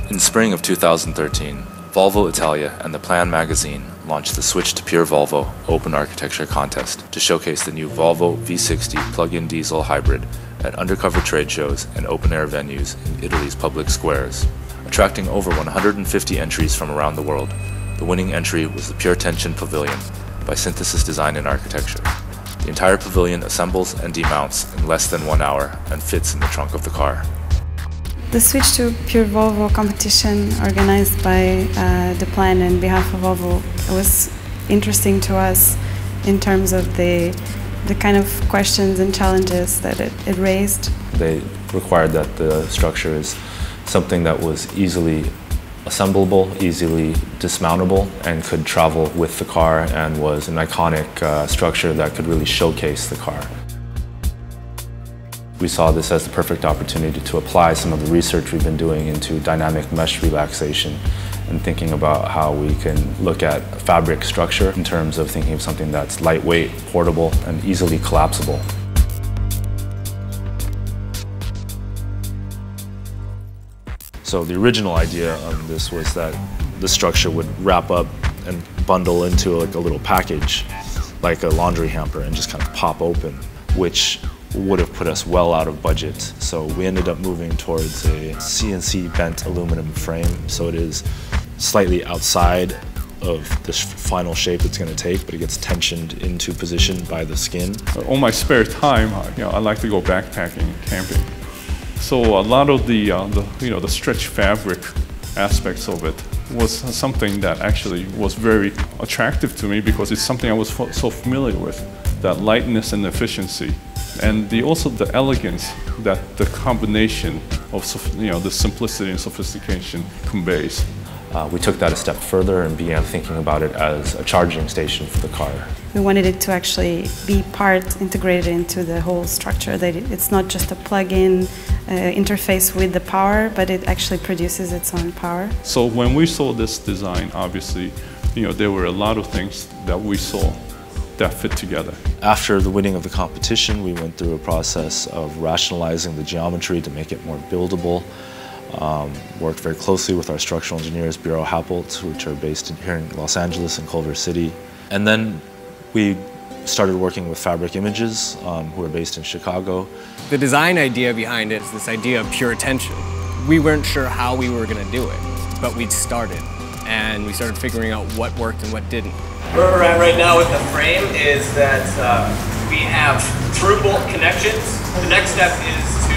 In spring of 2013, Volvo Italia and the Plan magazine launched the Switch to Pure Volvo Open Architecture Contest to showcase the new Volvo V60 plug-in diesel hybrid at undercover trade shows and open-air venues in Italy's public squares. Attracting over 150 entries from around the world, the winning entry was the Pure Tension Pavilion by Synthesis Design and Architecture. The entire pavilion assembles and demounts in less than 1 hour and fits in the trunk of the car. The Switch to Pure Volvo competition organized by the Plan on behalf of Volvo was interesting to us in terms of the kind of questions and challenges that it raised. They required that the structure is something that was easily assemblable, easily dismountable, and could travel with the car, and was an iconic structure that could really showcase the car. We saw this as the perfect opportunity to apply some of the research we've been doing into dynamic mesh relaxation and thinking about how we can look at fabric structure in terms of thinking of something that's lightweight, portable, and easily collapsible. So the original idea on this was that the structure would wrap up and bundle into like a little package, like a laundry hamper, and just kind of pop open, which would have put us well out of budget. So we ended up moving towards a CNC bent aluminum frame. So it is slightly outside of the final shape it's going to take, but it gets tensioned into position by the skin. On my spare time, I like to go backpacking, camping. So a lot of the stretch fabric aspects of it was something that actually was very attractive to me because it's something I was so familiar with, that lightness and efficiency. And also the elegance that the combination of the simplicity and sophistication conveys. We took that a step further and began thinking about it as a charging station for the car. We wanted it to actually be integrated into the whole structure, that it's not just a plug-in interface with the power, but it actually produces its own power. So when we saw this design, obviously, there were a lot of things that we saw that fit together. After the winning of the competition, we went through a process of rationalizing the geometry to make it more buildable. Worked very closely with our structural engineers, Bureau Happelt, which are based here in Los Angeles and Culver City. And then we started working with Fabric Images, who are based in Chicago. The design idea behind it is this idea of pure tension. We weren't sure how we were going to do it, but we started. And we started figuring out what worked and what didn't. Where we're at right now with the frame is that we have through bolt connections. The next step is to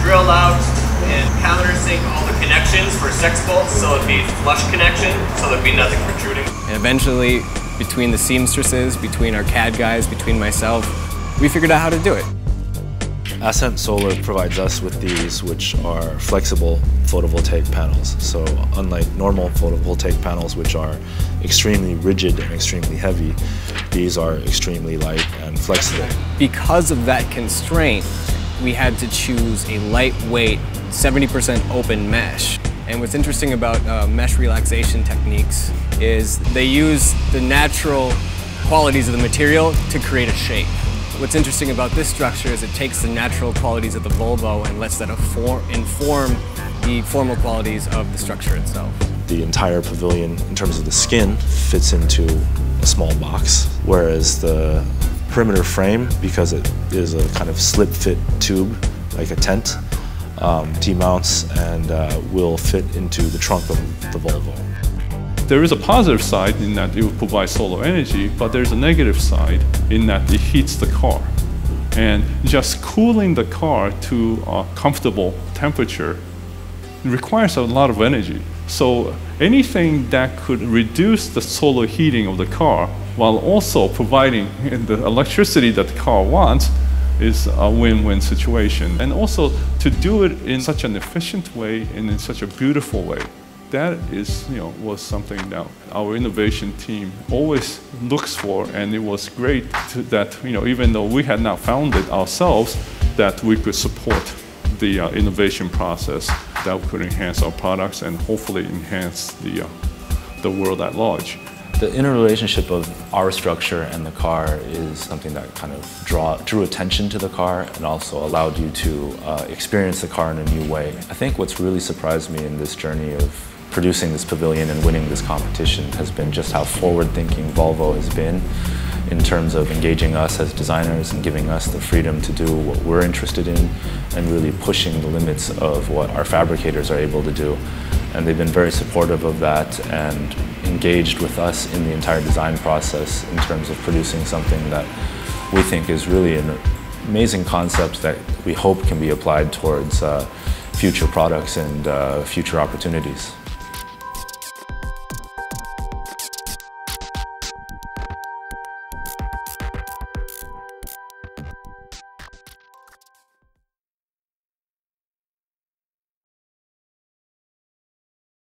drill out and countersink all the connections for sex bolts, so it'd be flush connection, so there'd be nothing protruding. And eventually, between the seamstresses, between our CAD guys, between myself, we figured out how to do it. Ascent Solar provides us with these, which are flexible photovoltaic panels. So unlike normal photovoltaic panels, which are extremely rigid and extremely heavy, these are extremely light and flexible. Because of that constraint, we had to choose a lightweight, 70% open mesh. And what's interesting about mesh relaxation techniques is they use the natural qualities of the material to create a shape. What's interesting about this structure is it takes the natural qualities of the Volvo and lets that inform the formal qualities of the structure itself. The entire pavilion, in terms of the skin, fits into a small box, whereas the perimeter frame, because it is a kind of slip-fit tube, like a tent, demounts and will fit into the trunk of the Volvo. There is a positive side in that it will provide solar energy, but there's a negative side in that it heats the car. And just cooling the car to a comfortable temperature requires a lot of energy. So anything that could reduce the solar heating of the car while also providing the electricity that the car wants is a win-win situation. And also to do it in such an efficient way and in such a beautiful way. That was something that our innovation team always looks for, and it was great that even though we had not found it ourselves, that we could support the innovation process that could enhance our products and hopefully enhance the world at large. The interrelationship of our structure and the car is something that kind of drew attention to the car and also allowed you to experience the car in a new way. I think what's really surprised me in this journey of producing this pavilion and winning this competition has been just how forward-thinking Volvo has been in terms of engaging us as designers and giving us the freedom to do what we're interested in and really pushing the limits of what our fabricators are able to do. And they've been very supportive of that and engaged with us in the entire design process in terms of producing something that we think is really an amazing concept that we hope can be applied towards future products and future opportunities.